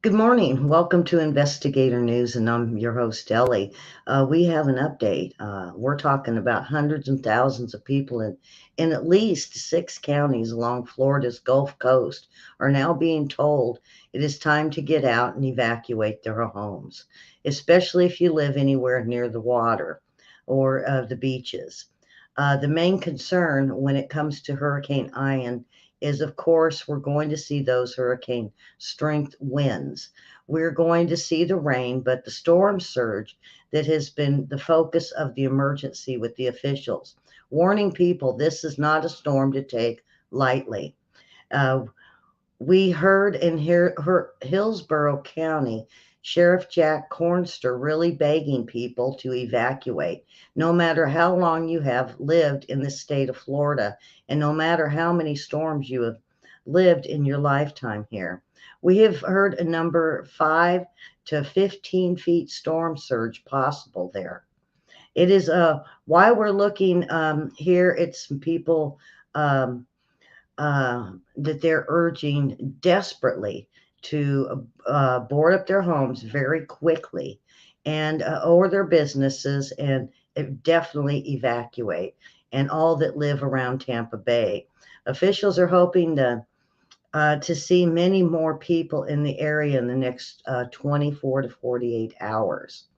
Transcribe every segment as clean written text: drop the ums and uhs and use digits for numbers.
Good morning. Welcome to Investigator News, and I'm your host, Ellie. We have an update. We're talking about hundreds and thousands of people in at least 6 counties along Florida's Gulf Coast are now being told it is time to get out and evacuate their homes, especially if you live anywhere near the water or the beaches. The main concern when it comes to Hurricane Ian is, of course, we're going to see those hurricane strength winds. We're going to see the rain, but the storm surge that has been the focus of the emergency with the officials, warning people this is not a storm to take lightly. Uh, we heard in Hillsborough County, Sheriff Jack Cornster really begging people to evacuate, no matter how long you have lived in the state of Florida, and no matter how many storms you have lived in your lifetime here. We have heard a number 5 to 15 feet storm surge possible there. It is why we're looking here. It's some people um, that they're urging desperately to board up their homes very quickly and or their businesses and definitely evacuate and all that live around Tampa Bay. Officials are hoping to see many more people in the area in the next 24 to 48 hours.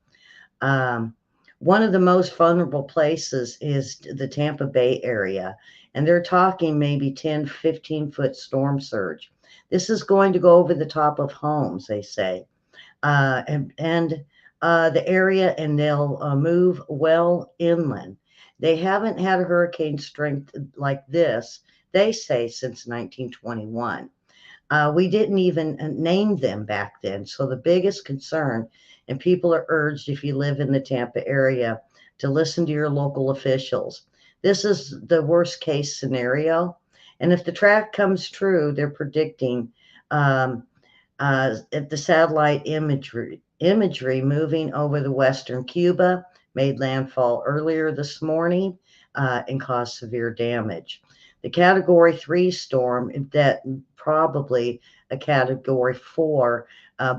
Um, One of the most vulnerable places is the Tampa Bay area, and they're talking maybe 10, 15-foot storm surge. This is going to go over the top of homes, they say, and the area, and they'll move well inland. They haven't had a hurricane strength like this, they say, since 1921. We didn't even name them back then. So the biggest concern, and people are urged, if you live in the Tampa area, to listen to your local officials. This is the worst case scenario. And if the track comes true, they're predicting um, the satellite imagery moving over the western Cuba made landfall earlier this morning and caused severe damage. The Category 3 storm that probably a Category 4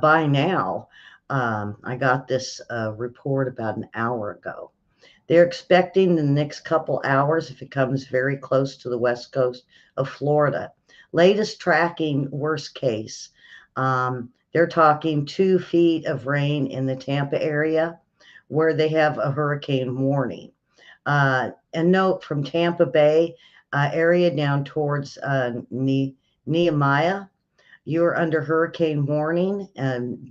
by now. I got this report about an hour ago. They're expecting the next couple hours, if it comes very close to the west coast of Florida. Latest tracking, worst case, they're talking 2 feet of rain in the Tampa area where they have a hurricane warning. And note from Tampa Bay area down towards Nehemiah, you're under hurricane warning,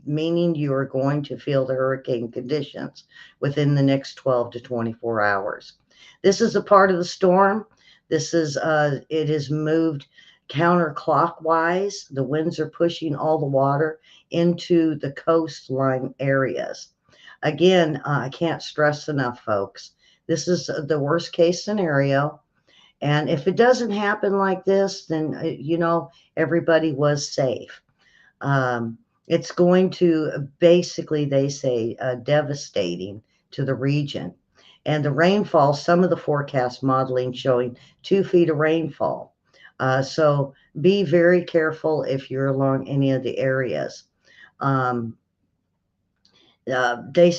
meaning you are going to feel the hurricane conditions within the next 12 to 24 hours. This is a part of the storm. It has moved counterclockwise. The winds are pushing all the water into the coastline areas. Again, I can't stress enough, folks. This is the worst case scenario. And if it doesn't happen like this, then, everybody was safe. It's going to basically, they say, devastating to the region. And the rainfall, some of the forecast modeling showing 2 feet of rainfall. So be very careful if you're along any of the areas. Um, they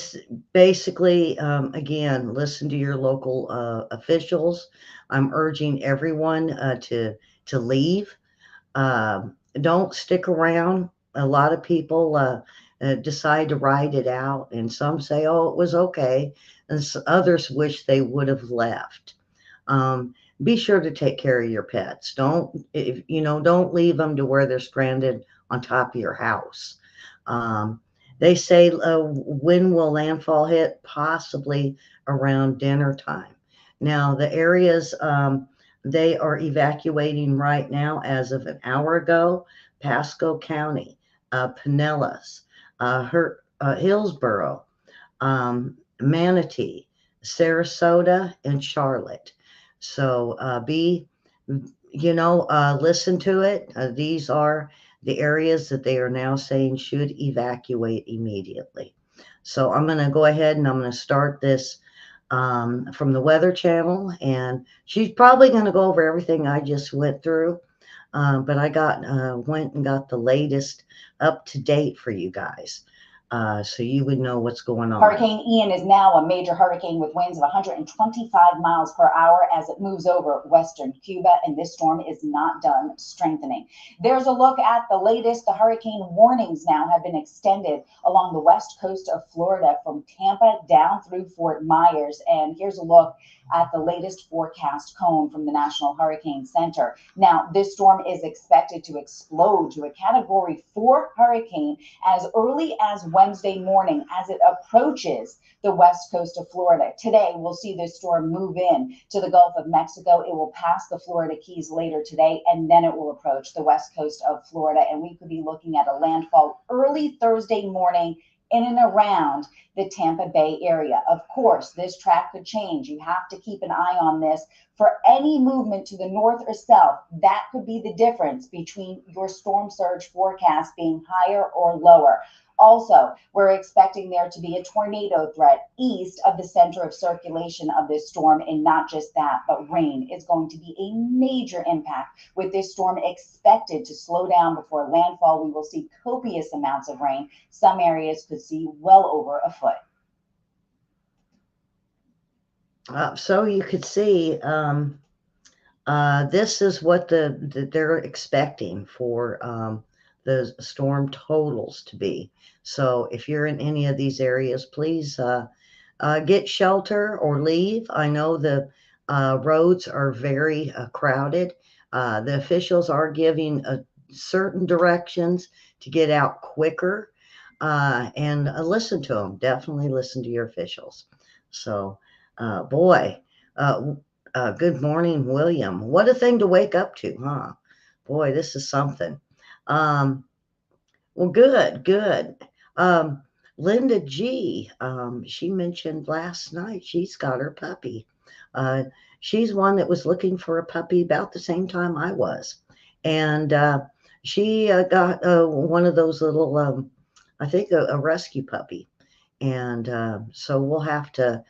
basically, again, listen to your local officials. I'm urging everyone to leave. Don't stick around. A lot of people decide to ride it out, and some say, "Oh, it was okay," and others wish they would have left. Be sure to take care of your pets. Don't leave them to where they're stranded on top of your house. Um, they say when will landfall hit? Possibly around dinner time. Now, the areas they are evacuating right now, as of an hour ago: Pasco County, Pinellas, Hillsborough, Manatee, Sarasota, and Charlotte. So listen to it. These are the areas that they are now saying should evacuate immediately. So I'm going to go ahead and I'm going to start this from the Weather Channel, and she's probably going to go over everything I just went through. But I went and got the latest up to date for you guys, so you would know what's going on. Hurricane Ian is now a major hurricane with winds of 125 miles per hour as it moves over western Cuba, and this storm is not done strengthening. There's a look at the latest. The hurricane warnings now have been extended along the west coast of Florida from Tampa down through Fort Myers. And here's a look at the latest forecast cone from the National Hurricane Center. Now, this storm is expected to explode to a Category 4 hurricane as early as Wednesday morning as it approaches the west coast of Florida. Today, we'll see this storm move in to the Gulf of Mexico. It will pass the Florida Keys later today, and then it will approach the west coast of Florida. And we could be looking at a landfall early Thursday morning in and around the Tampa Bay area. Of course, this track could change. You have to keep an eye on this. For any movement to the north or south, that could be the difference between your storm surge forecast being higher or lower. Also, we're expecting there to be a tornado threat east of the center of circulation of this storm. And not just that, but rain is going to be a major impact. With this storm expected to slow down before landfall, we will see copious amounts of rain. Some areas could see well over a foot. So you could see this is what they're expecting for the storm totals to be. So if you're in any of these areas, please get shelter or leave. I know the roads are very crowded. The officials are giving certain directions to get out quicker, and listen to them. Definitely listen to your officials. So, boy, good morning, William. What a thing to wake up to, huh? Boy, this is something. Well, good, good. Um, Linda G, she mentioned last night she's got her puppy. Uh, she's one that was looking for a puppy about the same time I was. And she got one of those little, I think, a rescue puppy. And so we'll have to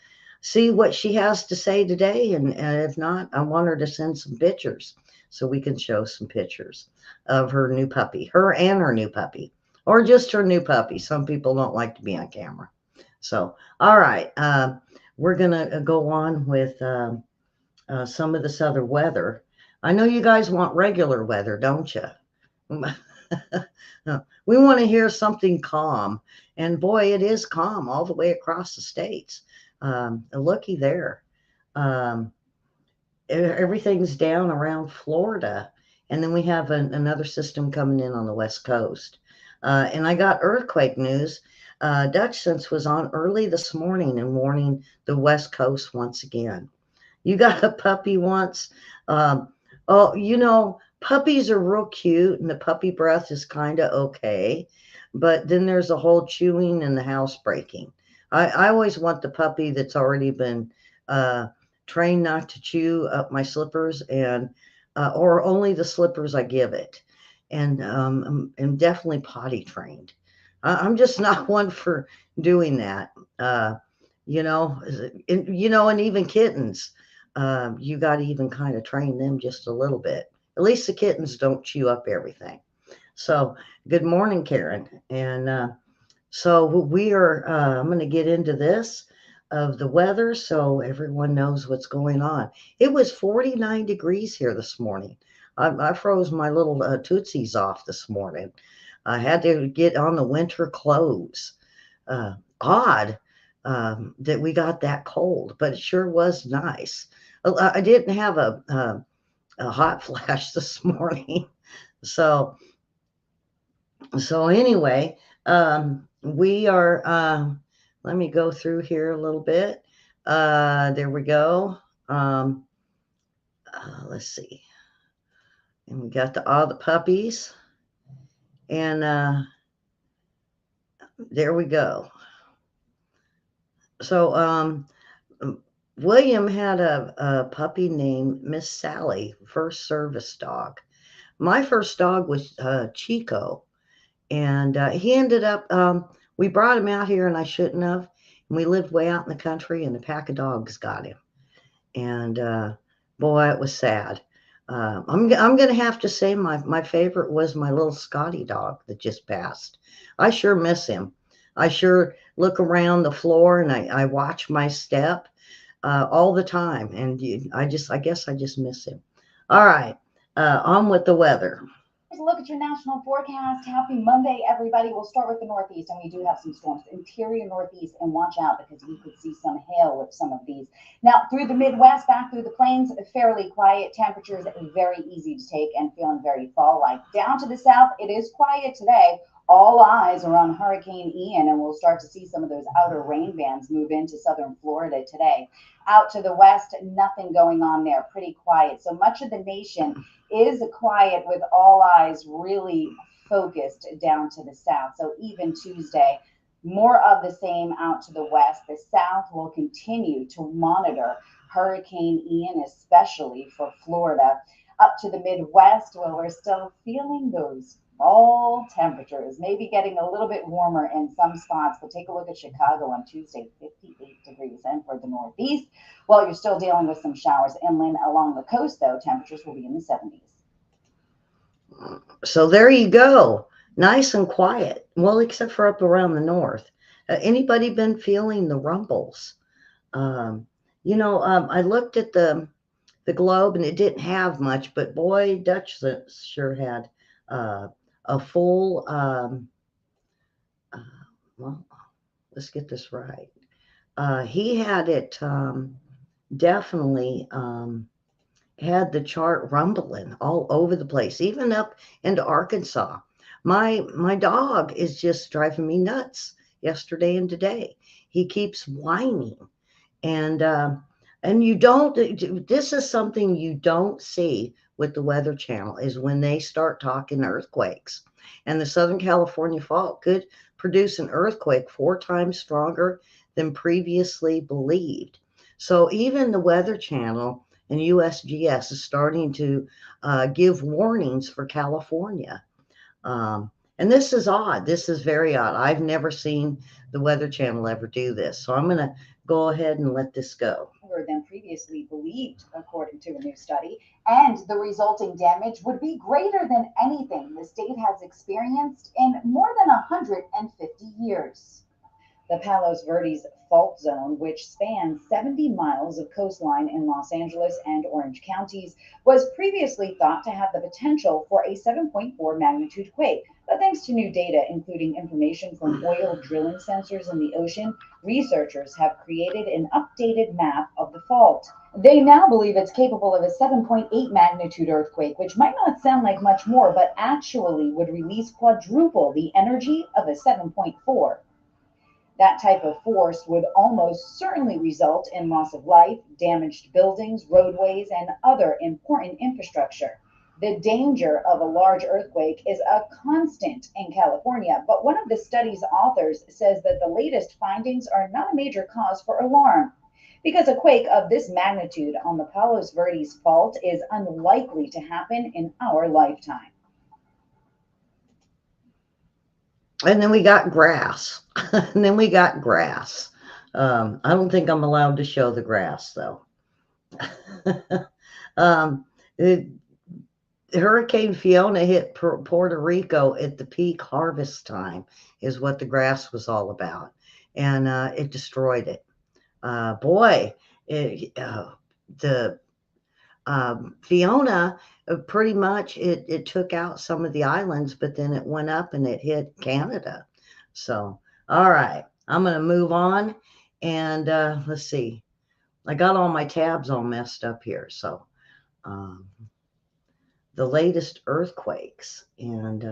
see what she has to say today. And if not, I want her to send some pictures so we can show some pictures of her new puppy, her and her new puppy, or just her new puppy. Some people don't like to be on camera. So, all right, we're going to go on with some of this other weather. I know you guys want regular weather, don't you? We want to hear something calm. And boy, it is calm all the way across the states. Looky there. Um, Everything's down around Florida. And then we have another system coming in on the West Coast. And I got earthquake news. Dutch Sense was on early this morning and warning the West Coast once again. You got a puppy once? Um, oh, puppies are real cute and the puppy breath is kind of okay. But then there's the whole chewing and the house breaking. I always want the puppy that's already been uh, trained not to chew up my slippers or only the slippers I give it. And I'm definitely potty trained. I'm just not one for doing that. You know, and even kittens, you got to even kind of train them just a little bit. At least the kittens don't chew up everything. So, good morning, Karen. And so I'm going to get into this of the weather so everyone knows what's going on. It was 49 degrees here this morning. I froze my little tootsies off this morning. I had to get on the winter clothes. Odd that we got that cold, but it sure was nice. I didn't have a hot flash this morning. So, anyway, we are, let me go through here a little bit. There we go. Let's see. And we got all the puppies. And there we go. So William had a puppy named Miss Sally, first service dog. My first dog was Chico. And he ended up, we brought him out here and I shouldn't have. And we lived way out in the country and a pack of dogs got him. And boy, it was sad. I'm going to have to say my favorite was my little Scotty dog that just passed. I sure miss him. I sure look around the floor and I watch my step all the time. And I guess I just miss him. All right. On with the weather. Here's a look at your national forecast. Happy Monday, everybody. We'll start with the Northeast, and we do have some storms. Interior Northeast, and watch out because we could see some hail with some of these. Now, through the Midwest, back through the plains, fairly quiet. Temperatures very easy to take and feeling very fall-like. Down to the south, it is quiet today. All eyes are on Hurricane Ian, and we'll start to see some of those outer rain bands move into southern Florida today. Out to the west, nothing going on there. Pretty quiet. So much of the nation is quiet with all eyes really focused down to the south. So even Tuesday, more of the same out to the west. The south will continue to monitor Hurricane Ian, especially for Florida. Up to the Midwest, where we're still feeling those fall temperatures, maybe getting a little bit warmer in some spots. But take a look at Chicago on Tuesday, 58 degrees. And for the Northeast, well, you're still dealing with some showers inland. Along the coast, though, temperatures will be in the 70s. So there you go. Nice and quiet. Well, except for up around the north. Anybody been feeling the rumbles? Um, I looked at the globe and it didn't have much, but boy, Dutch sure had uh, a full. Uh, well, let's get this right. He had it definitely. Had the chart rumbling all over the place, even up into Arkansas. My dog is just driving me nuts yesterday and today. He keeps whining, and you don't. This is something you don't see with the Weather Channel is when they start talking earthquakes, and the Southern California fault could produce an earthquake 4 times stronger than previously believed. So even the Weather Channel and USGS is starting to give warnings for California. And this is odd. This is very odd. I've never seen the Weather Channel ever do this. So I'm going to go ahead and let this go. Than previously believed, according to a new study, and the resulting damage would be greater than anything the state has experienced in more than 150 years. The Palos Verdes fault zone, which spans 70 miles of coastline in Los Angeles and Orange counties, was previously thought to have the potential for a 7.4 magnitude quake. But thanks to new data, including information from oil drilling sensors in the ocean, researchers have created an updated map of the fault. They now believe it's capable of a 7.8 magnitude earthquake, which might not sound like much more, but actually would release quadruple the energy of a 7.4. That type of force would almost certainly result in loss of life, damaged buildings, roadways, and other important infrastructure. The danger of a large earthquake is a constant in California, but one of the study's authors says that the latest findings are not a major cause for alarm because a quake of this magnitude on the Palos Verdes fault is unlikely to happen in our lifetime. And then we got grass. And then we got grass. I don't think I'm allowed to show the grass, though. um, it, Hurricane Fiona hit Puerto Rico at the peak harvest time, is what the grass was all about. And it destroyed it. Boy, the Fiona pretty much it took out some of the islands, but then it went up and it hit Canada. So, all right, I'm going to move on. And let's see, I got all my tabs all messed up here. So, um, the latest earthquakes, and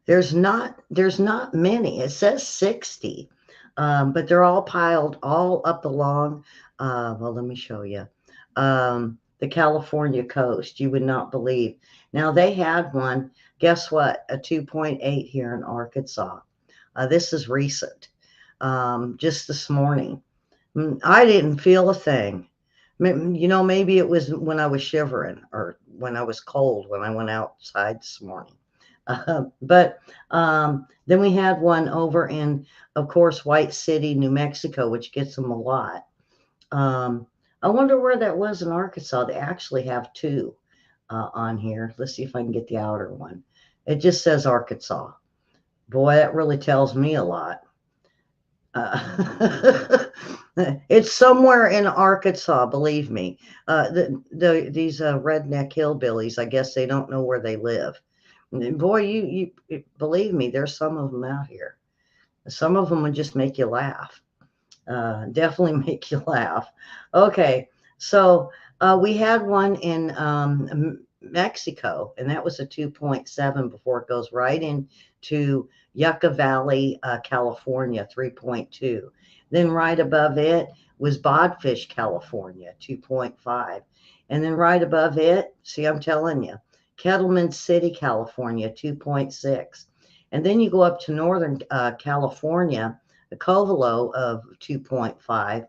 there's not many. It says 60, but they're all piled all up along. Well, let me show you. The California coast. You would not believe. Now they had one. Guess what? A 2.8 here in Arkansas. This is recent. Just this morning. I didn't feel a thing. Maybe it was when I was shivering or when I was cold when I went outside this morning. But then we had one over in, of course, White City, New Mexico, which gets them a lot. Um, I wonder where that was in Arkansas. They actually have two on here. Let's see if I can get the outer one. It just says Arkansas. Boy, that really tells me a lot. Uh, it's somewhere in Arkansas, believe me. These redneck hillbillies, I guess they don't know where they live. Boy, you believe me, there's some of them out here. Some of them would just make you laugh. Definitely make you laugh. Okay, so we had one in Mexico, and that was a 2.7 before it goes right into Yucca Valley, California, 3.2. Then right above it was Bodfish, California, 2.5. And then right above it, see, I'm telling you, Kettleman City, California, 2.6. And then you go up to Northern California, the Covelo of 2.5.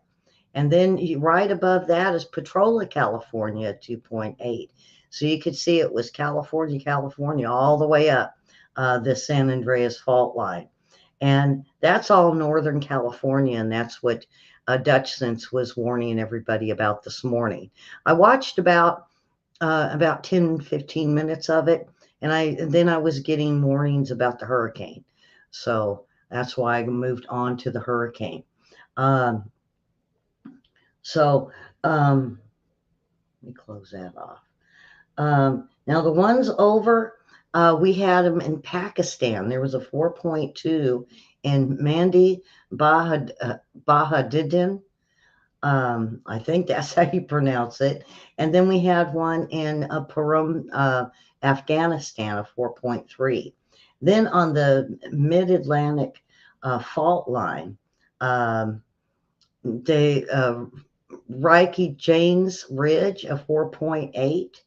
And then right above that is Petrola, California, 2.8. So you could see it was California, California, all the way up the San Andreas fault line. And that's all Northern California. And that's what Dutch Sense was warning everybody about this morning. I watched about 10, 15 minutes of it. And then I was getting warnings about the hurricane. So that's why I moved on to the hurricane. Um, so let me close that off. Now the ones over, we had them in Pakistan. There was a 4.2 in Mandi Bahadidin. I think that's how you pronounce it. And then we had one in Parum, Afghanistan, a 4.3. Then on the mid-Atlantic fault line, um, they Reiki Janes Ridge, a 4.8.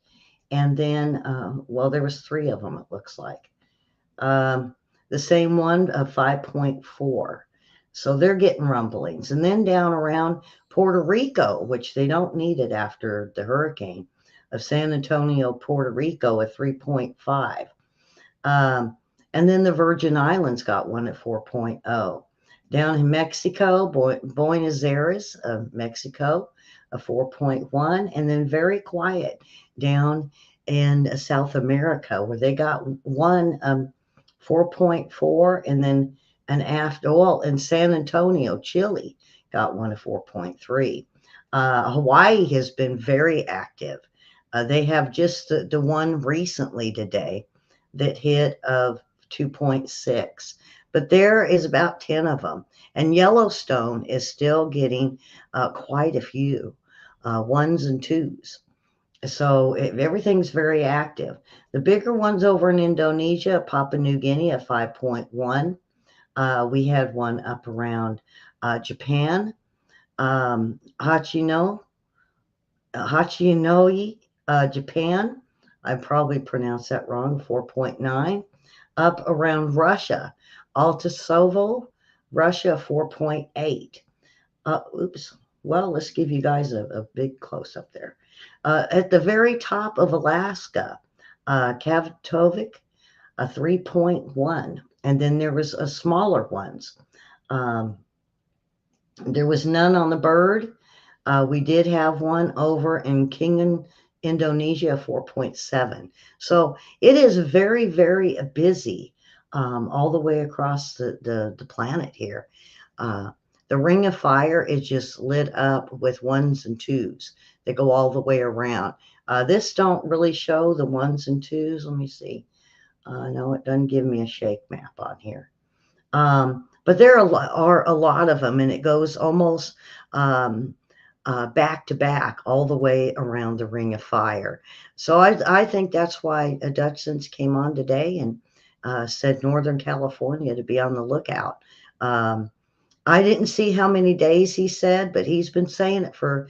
And then, well, there was three of them, it looks like. Um, the same one, 5.4. So they're getting rumblings. And then down around Puerto Rico, which they don't need it after the hurricane, of San Antonio, Puerto Rico, at 3.5. Um, and then the Virgin Islands got one at 4.0. Down in Mexico, Buenos Aires, Mexico, a 4.1. And then very quiet down in South America, where they got one 4.4, and then an after all in San Antonio, Chile, got one at 4.3. Hawaii has been very active. They have just the one recently today that hit of 2.6, but there is about 10 of them. And Yellowstone is still getting quite a few ones and twos. So everything's very active. The bigger ones over in Indonesia, Papua New Guinea at 5.1. We had one up around Japan, Hachinoi, Japan. I probably pronounced that wrong, 4.9. Up around Russia, Altasovo, Russia, 4.8. Oops. Well, let's give you guys a big close up there. At the very top of Alaska, Kavtovik, a 3.1. And then there was a smaller ones. Um, there was none on the bird. We did have one over in Kingan, Indonesia, 4.7. So it is very, very busy all the way across the planet here. The ring of fire is just lit up with ones and twos that go all the way around. This don't really show the ones and twos. Let me see. No, it doesn't give me a shake map on here. But there are a lot of them, and it goes almost back to back all the way around the ring of fire. So I think that's why Dutchins came on today and said Northern California to be on the lookout. I didn't see how many days he said, but he's been saying it for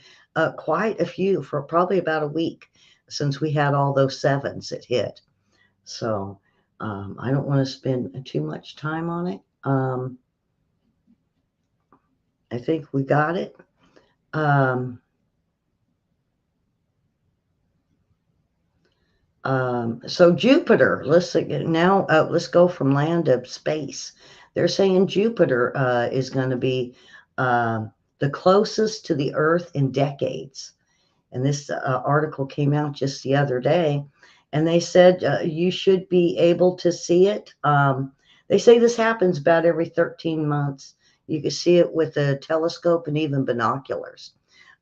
quite a few, for probably about a week since we had all those sevens that hit. So I don't want to spend too much time on it. I think we got it. So Jupiter, let's go from land to space. They're saying Jupiter is going to be uh, the closest to the Earth in decades. And this article came out just the other day, and they said you should be able to see it. They say this happens about every 13 months. You can see it with a telescope and even binoculars.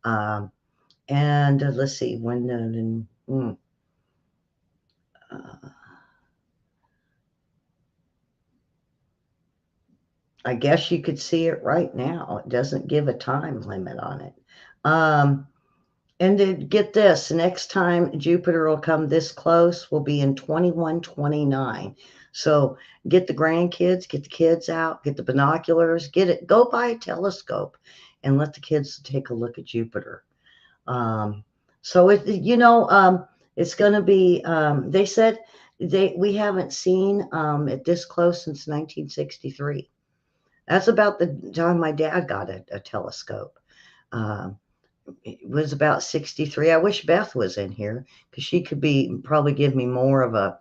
Um, and let's see, when uh, I guess you could see it right now. It doesn't give a time limit on it. Um, and to get this, next time Jupiter will come this close will be in 2129. So get the grandkids, get the kids out, get the binoculars, get it, go buy a telescope and let the kids take a look at Jupiter. Um, so it's going to be, they said we haven't seen it this close since 1963. That's about the time my dad got a telescope. Um, it was about 63. I wish Beth was in here because she could be probably give me more of a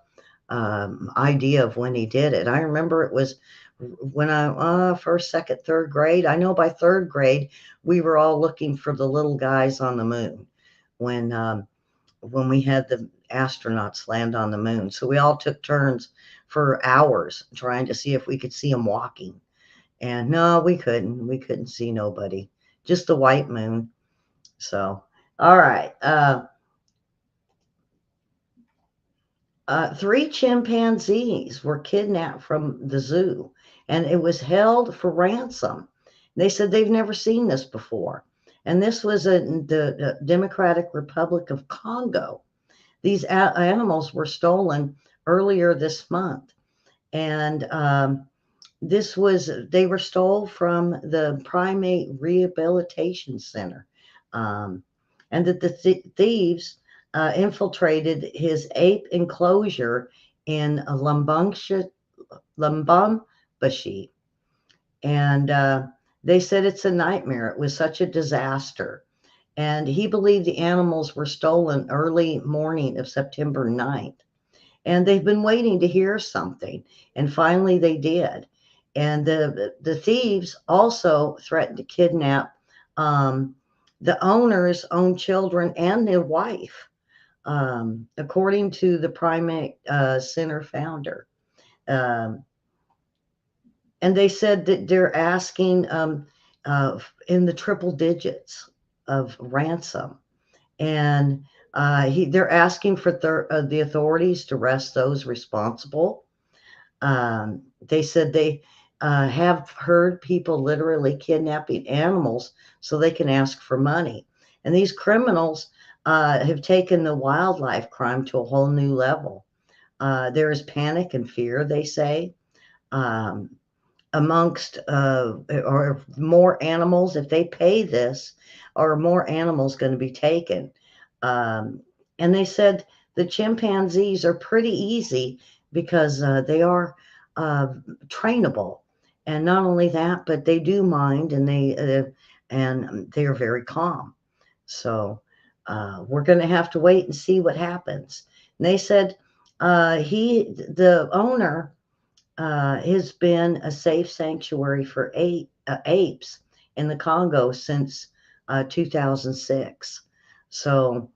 idea of when he did it. I remember it was when I first, second, third grade. I know by third grade we were all looking for the little guys on the moon when when we had the astronauts land on the moon. So we all took turns for hours trying to see if we could see them walking. And no, we couldn't. We couldn't see nobody. Just the white moon. So, all right. Three chimpanzees were kidnapped from the zoo, and it was held for ransom. They said they've never seen this before, and this was in the Democratic Republic of Congo. These animals were stolen earlier this month, and they were stole from the Primate Rehabilitation Center, um, and that the thieves infiltrated his ape enclosure in Lumbumbashi, and they said it's a nightmare. It was such a disaster, and he believed the animals were stolen early morning of September 9th, and they've been waiting to hear something, and finally they did. And the thieves also threatened to kidnap um, the owner's own children and their wife, according to the Primate Center founder. Um, and they said that they're asking in the triple digits of ransom, and they're asking for the authorities to arrest those responsible. They said they have heard people literally kidnapping animals so they can ask for money. And these criminals have taken the wildlife crime to a whole new level. There is panic and fear, they say, um, amongst or more animals. If they pay this, or more animals going to be taken. Um, and they said the chimpanzees are pretty easy because they are uh, trainable, and not only that, but they do mind, and they are very calm. So we're going to have to wait and see what happens. And they said the owner has been a safe sanctuary for apes in the Congo since 2006. So,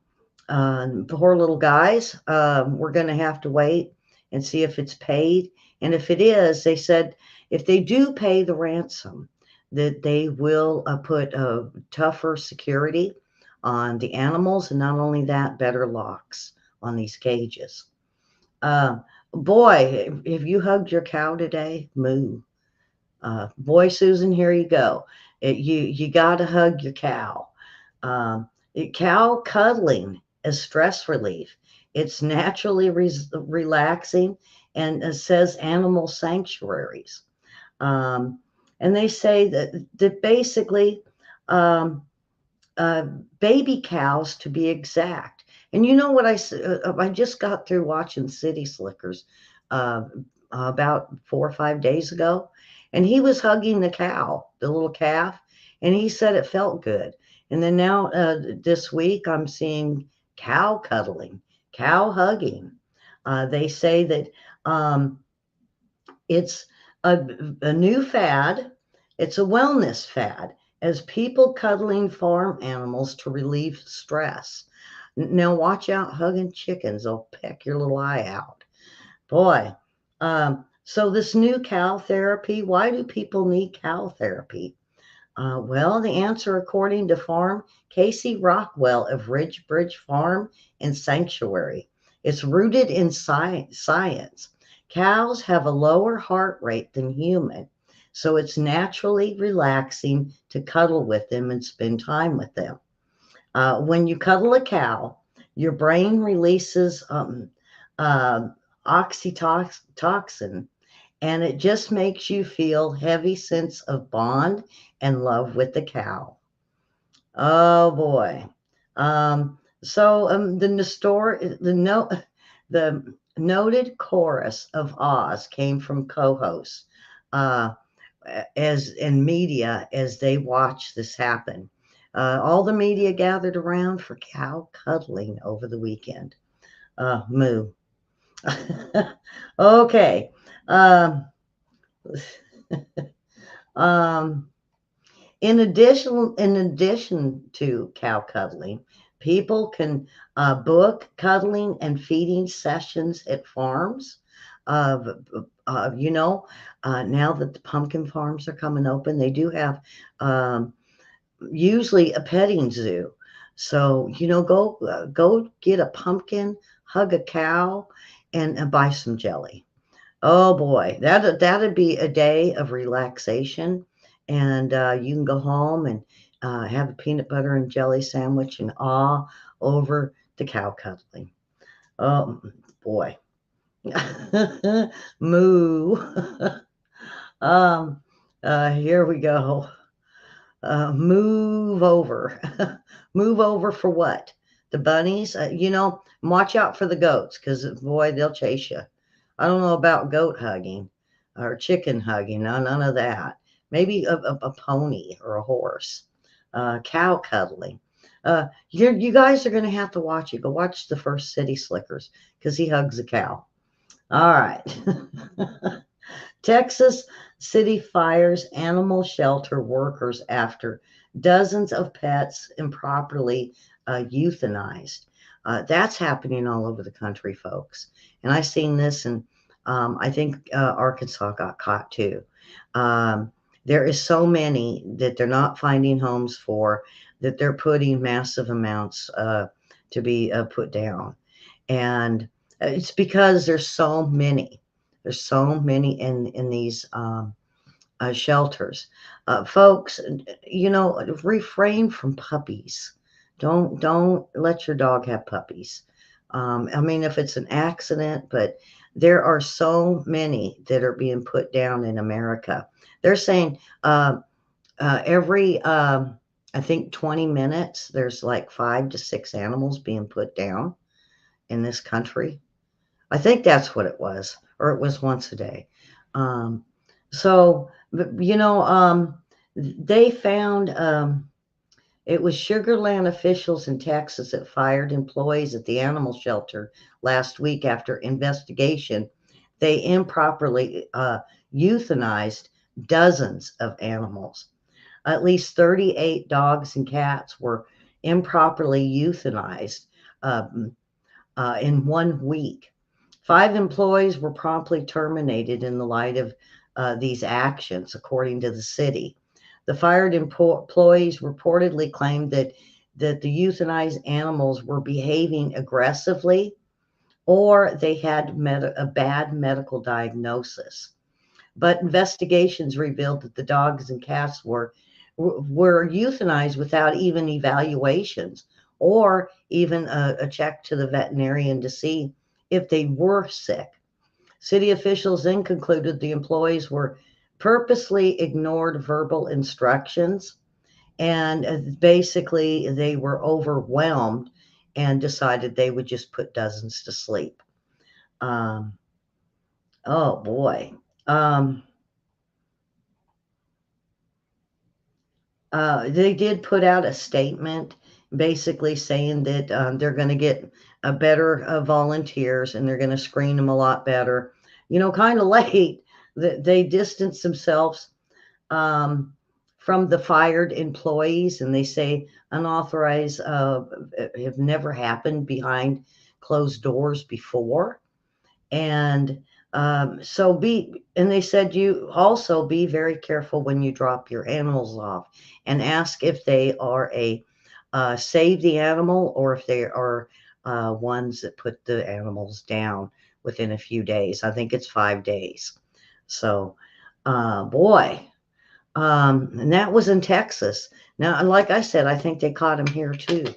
poor little guys, we're going to have to wait and see if it's paid. And if it is, they said if they do pay the ransom, that they will put tougher security on the animals, and not only that, better locks on these cages. Uh, Boy, have you hugged your cow today? Moo. Boy, Susan, here you go. You got to hug your cow. Cow cuddling is stress relief. It's naturally relaxing, and it says animal sanctuaries. Um, and they say that basically um, uh, baby cows to be exact. And you know what I just got through watching City Slickers uh, about 4 or 5 days ago, and he was hugging the cow, the little calf, and he said it felt good. And then now this week I'm seeing cow cuddling, cow hugging. They say that um, it's a new fad. It's a wellness fad. as people cuddling farm animals to relieve stress. Now, watch out hugging chickens, they'll peck your little eye out. Boy, so this new cow therapy, why do people need cow therapy? Well, the answer, according to Farm Casey Rockwell of Ridge Bridge Farm and Sanctuary, it's rooted in science. Cows have a lower heart rate than human, so it's naturally relaxing to cuddle with them and spend time with them. When you cuddle a cow, your brain releases uh, oxytocin, and it just makes you feel heavy sense of bond and love with the cow. Oh boy. The the noted chorus of Oz came from co-hosts uh, as in media as they watched this happen. All the media gathered around for cow cuddling over the weekend. Moo. Okay. Um, um, in addition to cow cuddling, people can book cuddling and feeding sessions at farms. Uh, you know, now that the pumpkin farms are coming open, they do have um, usually a petting zoo. So go get a pumpkin, hug a cow, and buy some jelly. Oh boy, that'd be a day of relaxation, and you can go home and have a peanut butter and jelly sandwich and awe over the cow cuddling. Oh boy, moo. um, Here we go. Move over. Move over for what? The bunnies? Watch out for the goats because, boy, they'll chase you. I don't know about goat hugging or chicken hugging. No, none of that. Maybe a pony or a horse. Cow cuddling. You guys are going to have to watch it. Go watch the first City Slickers because he hugs a cow. All right. Texas city fires animal shelter workers after dozens of pets improperly euthanized. That's happening all over the country, folks. And I seen this, and I think Arkansas got caught too. Um, there is so many that they're not finding homes for, that they're putting massive amounts to be put down, and it's because there's so many. There's so many in these shelters. Folks, refrain from puppies. Don't let your dog have puppies. I mean, if it's an accident, but there are so many that are being put down in America. They're saying every I think 20 minutes there's like 5 to 6 animals being put down in this country. I think that's what it was, or it was once a day. Um, so, they found it was Sugarland officials in Texas that fired employees at the animal shelter last week after investigation. They improperly euthanized dozens of animals. At least 38 dogs and cats were improperly euthanized in 1 week. 5 employees were promptly terminated in the light of these actions, according to the city. The fired employees reportedly claimed that the euthanized animals were behaving aggressively, or they had a bad medical diagnosis. But investigations revealed that the dogs and cats were euthanized without even evaluations or even a check to the veterinarian to see if they were sick. City officials then concluded the employees were purposely ignored verbal instructions, and basically they were overwhelmed and decided they would just put dozens to sleep. Um, oh boy. Um, they did put out a statement basically saying that they're going to get a better volunteers and they're going to screen them a lot better. Kind of late that they distanced themselves um, from the fired employees, and they say unauthorized have never happened behind closed doors before. And and they said you also be very careful when you drop your animals off and ask if they are a save the animal or if they are ones that put the animals down within a few days. I think it's 5 days. So, boy, and that was in Texas. Now, like I said, I think they caught him here too.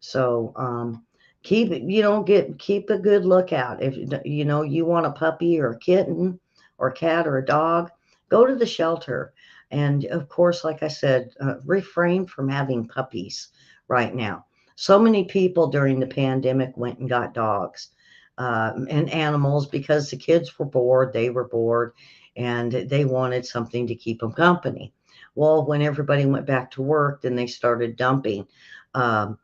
So keep a good lookout. If you want a puppy or a kitten or a cat or a dog, go to the shelter. And of course, like I said, refrain from having puppies right now. So many people during the pandemic went and got dogs and animals because the kids were bored, they were bored, and they wanted something to keep them company. Well, when everybody went back to work, then they started dumping um,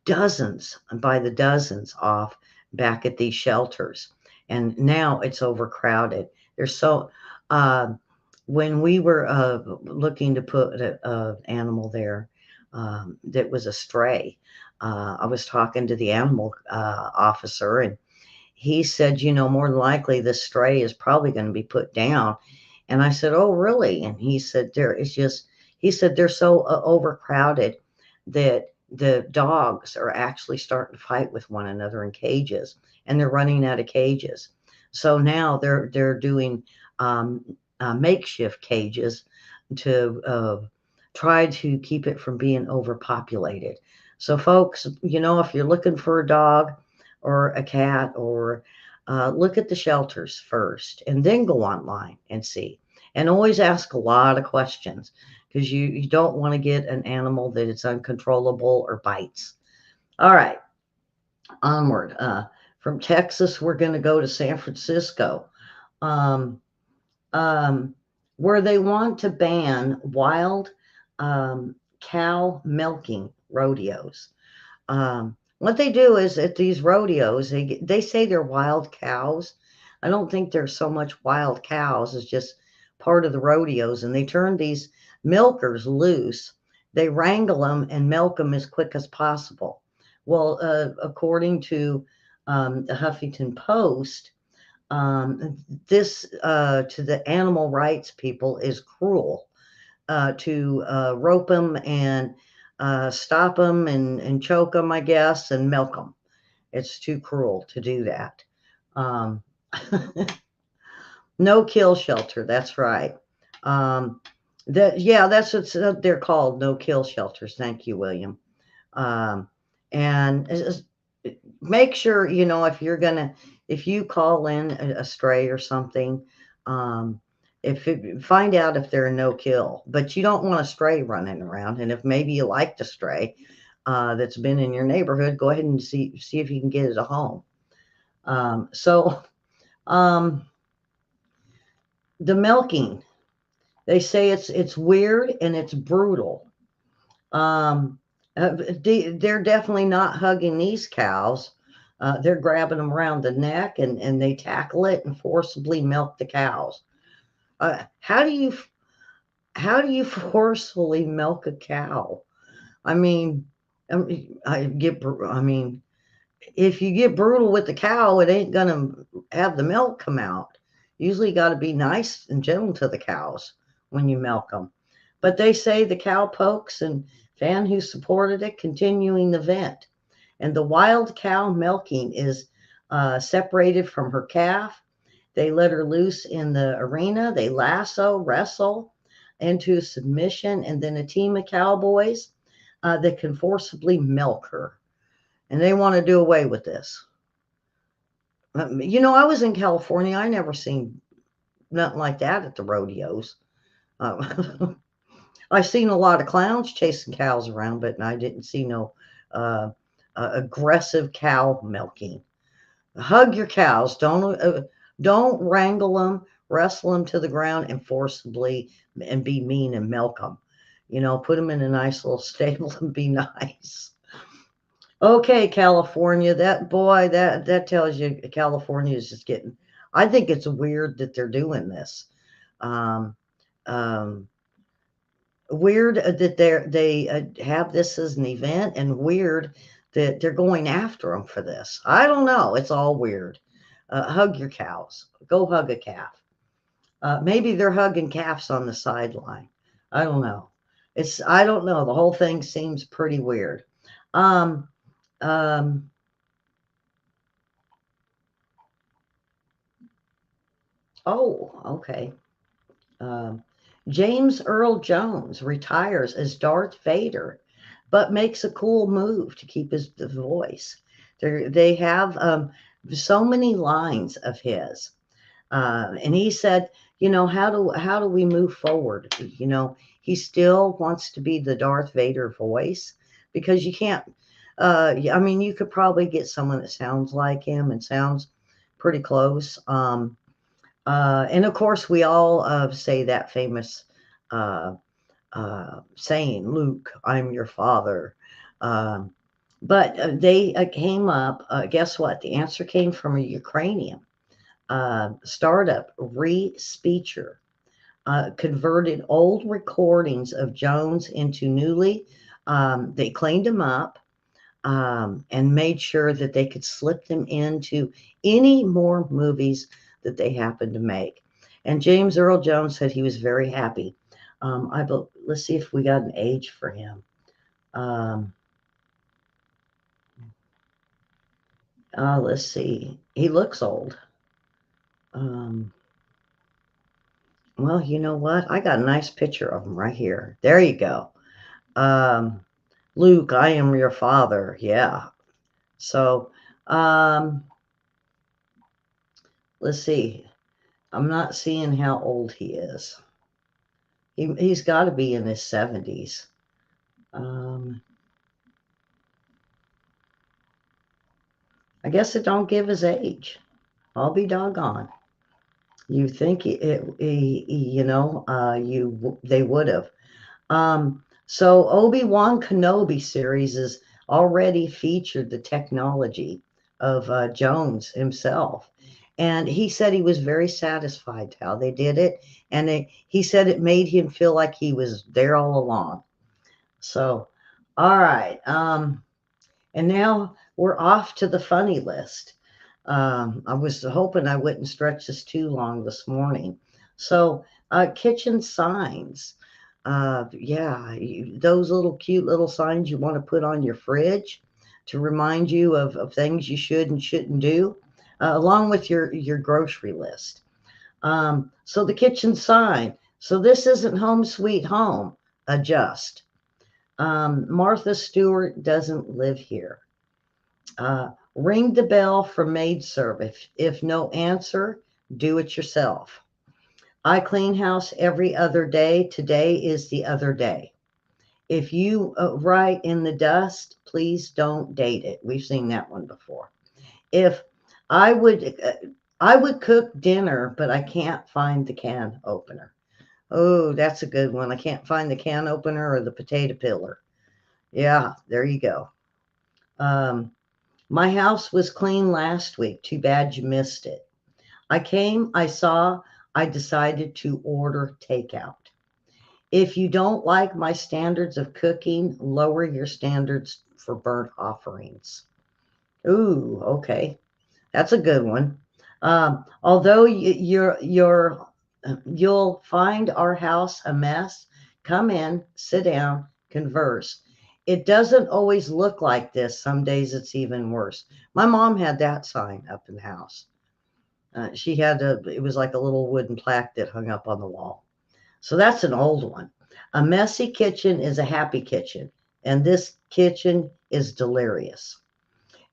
dozens by the dozens off back at these shelters. And now it's overcrowded. There's so, uh, when we were looking to put an animal there that was a stray, I was talking to the animal officer, and he said, more than likely this stray is probably going to be put down. And I said, oh, really? And he said they're so overcrowded that the dogs are actually starting to fight with one another in cages, and they're running out of cages. So now they're doing um, makeshift cages to try to keep it from being overpopulated. So, folks, if you're looking for a dog or a cat, or look at the shelters first and then go online and see. And always ask a lot of questions because you don't want to get an animal that is uncontrollable or bites. All right, onward. From Texas, we're going to go to San Francisco, um, um, where they want to ban wild cow milking rodeos. What they do is at these rodeos, they say they're wild cows. I don't think they're so much wild cows as just part of the rodeos, and they turn these milkers loose. They wrangle them and milk them as quick as possible. Well, according to the Huffington Post, this to the animal rights people is cruel to rope them and stop them and choke them, I guess, and milk them. It's too cruel to do that. Um, no kill shelter. That's right. Um, that's what they're called. No kill shelters. Thank you, William. Um, and make sure if you call in a stray or something, um, find out if they're a no kill. But you don't want a stray running around. And if maybe you like the stray that's been in your neighborhood, go ahead and see if you can get it a home. So um, the milking, they say it's weird and it's brutal. Um, they're definitely not hugging these cows. They're grabbing them around the neck, and they tackle it and forcibly milk the cows. Uh, how do you how do you forcefully milk a cow? I mean, I mean, if you get brutal with the cow, it ain't gonna have the milk come out. Usually, you got to be nice and gentle to the cows when you milk them. But they say the cow pokes and fan who supported it continuing the vent. And the wild cow milking is separated from her calf. They let her loose in the arena. They lasso, wrestle into submission, and then a team of cowboys that can forcibly milk her. And they want to do away with this. I was in California. I never seen nothing like that at the rodeos. Uh, I've seen a lot of clowns chasing cows around, but I didn't see no uh, aggressive cow milking. Hug your cows. Don't wrangle them, wrestle them to the ground, and forcibly and be mean and milk them. Put them in a nice little stable and be nice. Okay, California. That tells you California is just getting. I think it's weird that they're doing this. Um, um, weird that they have this as an event, and weird that they're going after them for this. I don't know. It's all weird. Hug your cows. Go hug a calf. Maybe they're hugging calves on the sideline. I don't know. I don't know. The whole thing seems pretty weird. Um, um, oh, okay. Um, James Earl Jones retires as Darth Vader, but makes a cool move to keep his the voice. They have so many lines of his, and he said, how do we move forward? He still wants to be the Darth Vader voice because you can't. I mean, you could probably get someone that sounds like him and sounds pretty close. And of course, we all say that famous uh, saying, Luke, I'm your father. Um, but they came up, guess what? The answer came from a Ukrainian startup, Respeecher, converted old recordings of Jones into newly, they cleaned them up and made sure that they could slip them into any more movies that they happened to make. And James Earl Jones said he was very happy. Let's see if we got an age for him. Um, let's see. He looks old. Um, well, you know what? I got a nice picture of him right here. There you go. Um, Luke, I am your father. Yeah. So, um, let's see. I'm not seeing how old he is. He's got to be in his 70s. Um, I guess it don't give his age. I'll be doggone. You think they would have. So Obi-Wan Kenobi series has already featured the technology of Jones himself. And he said he was very satisfied how they did it. And he said it made him feel like he was there all along. So, all right. And now we're off to the funny list. I was hoping I wouldn't stretch this too long this morning. So, kitchen signs. Yeah, those little cute little signs you want to put on your fridge to remind you of things you should and shouldn't do, along with your grocery list. So the kitchen sign. So this isn't home sweet home. Adjust. Martha Stewart doesn't live here. Ring the bell for maid service. If no answer, do it yourself. I clean house every other day. Today is the other day. If you write in the dust, please don't date it. We've seen that one before. If I would, I would cook dinner, but I can't find the can opener. Oh, that's a good one. I can't find the can opener or the potato peeler. Yeah, there you go. Um, my house was clean last week. Too bad you missed it. I came, I saw, I decided to order takeout. If you don't like my standards of cooking, lower your standards for burnt offerings. Ooh, okay. That's a good one. Although you'll find our house a mess, come in, sit down, converse. It doesn't always look like this. Some days it's even worse. My mom had that sign up in the house. It was like a little wooden plaque that hung up on the wall. So that's an old one. A messy kitchen is a happy kitchen, and this kitchen is delirious.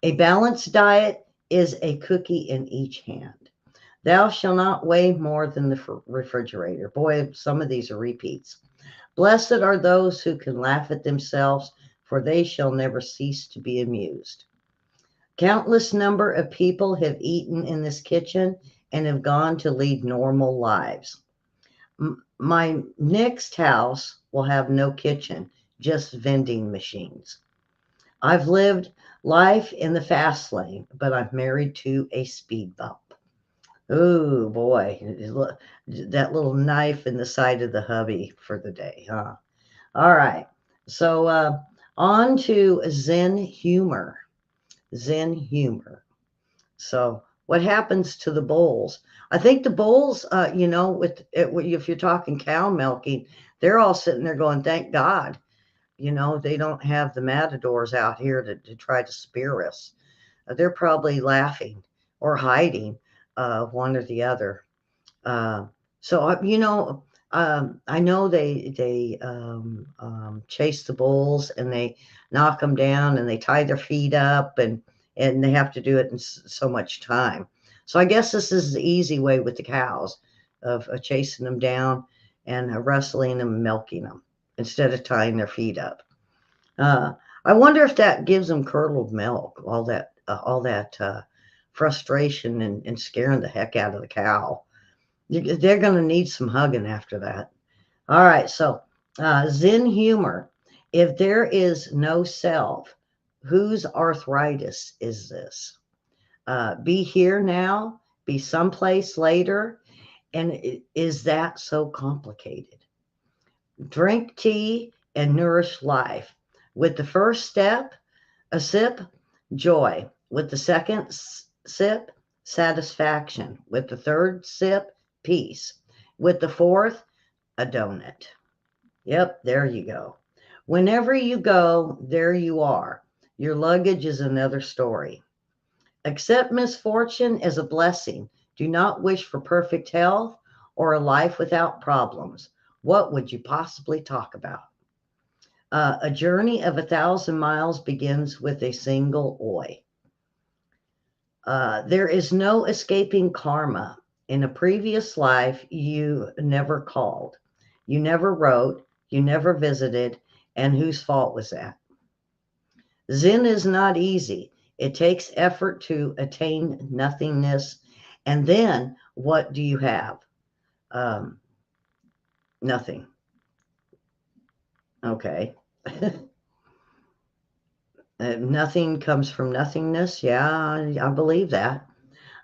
A balanced diet is a cookie in each hand. Thou shalt not weigh more than the refrigerator. Boy, some of these are repeats. Blessed are those who can laugh at themselves, for they shall never cease to be amused. Countless number of people have eaten in this kitchen and have gone to lead normal lives. My next house will have no kitchen, just vending machines. I've lived life in the fast lane, but I'm married to a speed bump. Oh boy, that little knife in the side of the hubby for the day, huh? All right. So on to Zen humor. Zen humor. So what happens to the bulls? I think the bulls, with it, if you're talking cow milking, they're all sitting there going, "Thank God, they don't have the matadors out here to try to spear us." They're probably laughing or hiding, one or the other. Uh, I know they chase the bulls and they knock them down and they tie their feet up and they have to do it in so much time. So I guess this is the easy way with the cows of chasing them down and wrestling them and milking them instead of tying their feet up. Uh, I wonder if that gives them curdled milk, all that frustration and scaring the heck out of the cow. They're going to need some hugging after that. All right, so Zen humor. If there is no self, whose arthritis is this? Be here now, be someplace later, and is that so complicated? Drink tea and nourish life. With the first step, a sip, joy. With the second sip, satisfaction. With the third sip, peace. With the fourth, a donut. Yep, there you go. Whenever you go, there you are. Your luggage is another story. Accept misfortune as a blessing. Do not wish for perfect health or a life without problems. What would you possibly talk about? A journey of 1,000 miles begins with a single oi. There is no escaping karma. In a previous life, you never called, you never wrote, you never visited, and whose fault was that? Zen is not easy. It takes effort to attain nothingness. And then what do you have? Um, Nothing. Okay. Nothing comes from nothingness. Yeah, I believe that.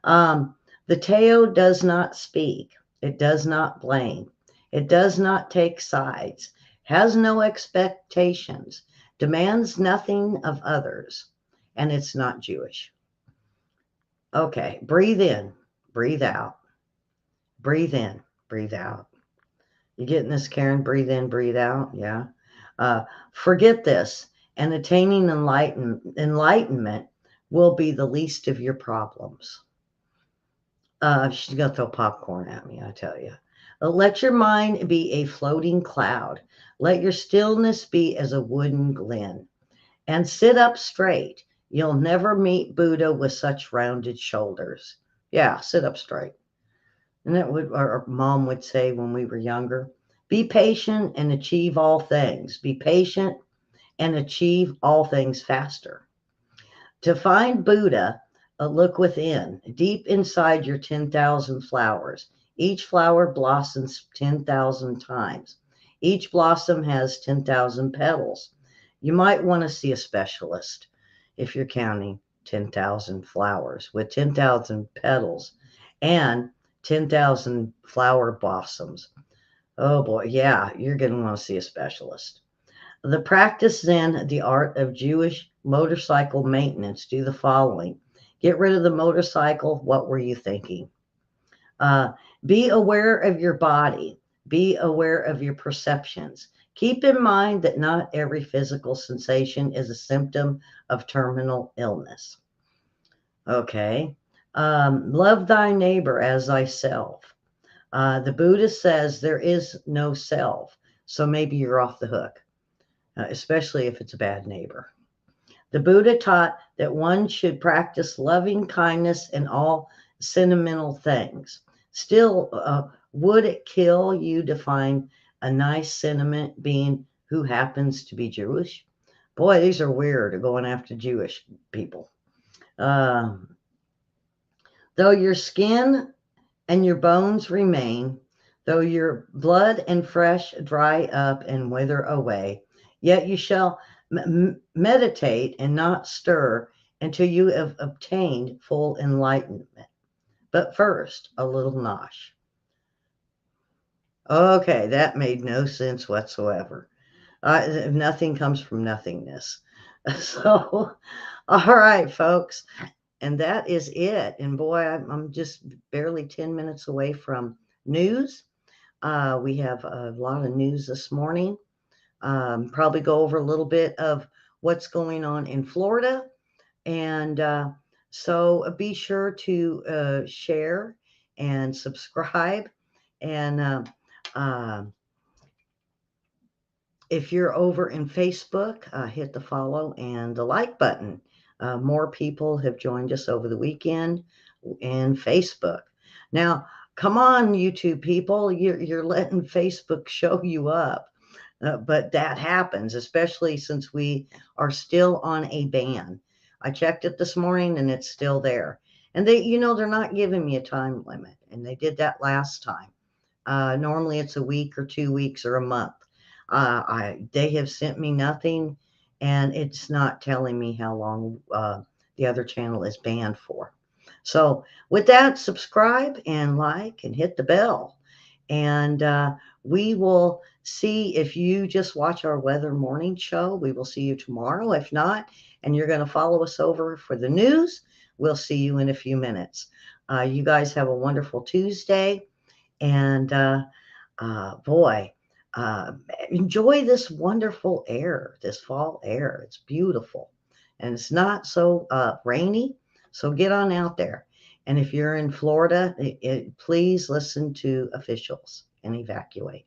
Um, the Tao does not speak, it does not blame, it does not take sides, has no expectations, demands nothing of others, and it's not Jewish. Okay, breathe in, breathe out, breathe in, breathe out. You getting this, Karen? Breathe in, breathe out. Yeah. Forget this, and attaining enlightenment will be the least of your problems. She's going to throw popcorn at me, I tell you. Let your mind be a floating cloud. Let your stillness be as a wooden glen. And sit up straight. You'll never meet Buddha with such rounded shoulders. Yeah, sit up straight. And that would our mom would say when we were younger. Be patient and achieve all things. Be patient and achieve all things faster. To find Buddha, look within, deep inside your 10,000 flowers. Each flower blossoms 10,000 times. Each blossom has 10,000 petals. You might want to see a specialist if you're counting 10,000 flowers with 10,000 petals and 10,000 flower blossoms. Oh boy, yeah, you're going to want to see a specialist. The practice then the art of Jewish motorcycle maintenance. Do the following. Get rid of the motorcycle. What were you thinking? Uh, be aware of your body. Be aware of your perceptions. Keep in mind that not every physical sensation is a symptom of terminal illness. Okay. Love thy neighbor as thyself. The Buddha says there is no self. So maybe you're off the hook, especially if it's a bad neighbor. The Buddha taught that one should practice loving kindness in all sentimental things. Still, would it kill you to find a nice sentiment being who happens to be Jewish? Boy, these are weird, going after Jewish people. Um, though your skin and your bones remain, though your blood and flesh dry up and wither away, yet you shall meditate and not stir until you have obtained full enlightenment. But first, a little nosh. Okay, that made no sense whatsoever. Nothing comes from nothingness. So, all right, folks. And that is it. And boy, I'm just barely 10 minutes away from news. We have a lot of news this morning. Probably go over a little bit of what's going on in Florida. And so be sure to share and subscribe. And uh, if you're over in Facebook, hit the follow and the like button. More people have joined us over the weekend in Facebook. Now, come on, YouTube people, you're letting Facebook show you up. But that happens, especially since we are still on a ban. I checked it this morning and it's still there. And they're not giving me a time limit. And they did that last time. Normally it's a week or 2 weeks or a month. They have sent me nothing, and it's not telling me how long the other channel is banned for. So with that, subscribe and like and hit the bell, and we will see if you just watch our weather morning show. We will see you tomorrow. If not, and you're going to follow us over for the news, we'll see you in a few minutes. You guys have a wonderful Tuesday. And boy, uh, enjoy this wonderful air, this fall air. It's beautiful. And it's not so rainy. So get on out there. And if you're in Florida, please listen to officials and evacuate.